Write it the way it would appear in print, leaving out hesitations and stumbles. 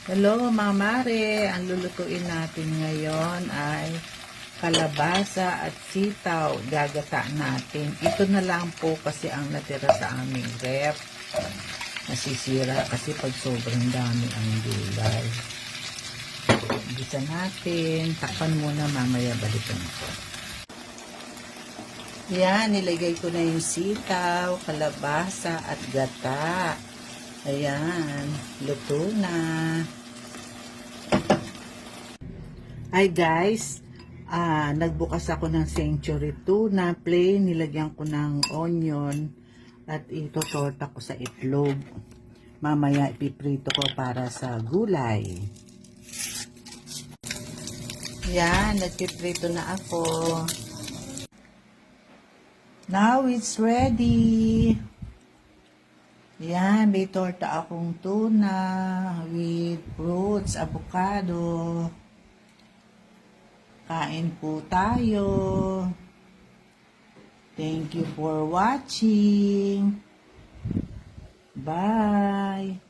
Hello mga mare, ang lulutuin natin ngayon ay kalabasa at sitaw. Gagata natin. Ito na lang po kasi ang natira sa aming ref. Nasisira kasi pag sobrang dami ang gulay. Gisa natin. Takpan muna, mamaya balikan ko. Yan, nilagay ko na yung sitaw, kalabasa at gata. Ayan, luto na. Hi guys, nagbukas ako ng Century Tuna plain, nilagyan ko ng onion at ito torta ko sa itlog. Mamaya ipiprito ko para sa gulay. Yan, nagpiprito na ako. Now it's ready. Yan, may torta akong tuna with fruits, avocado. Kain po tayo. Thank you for watching. Bye.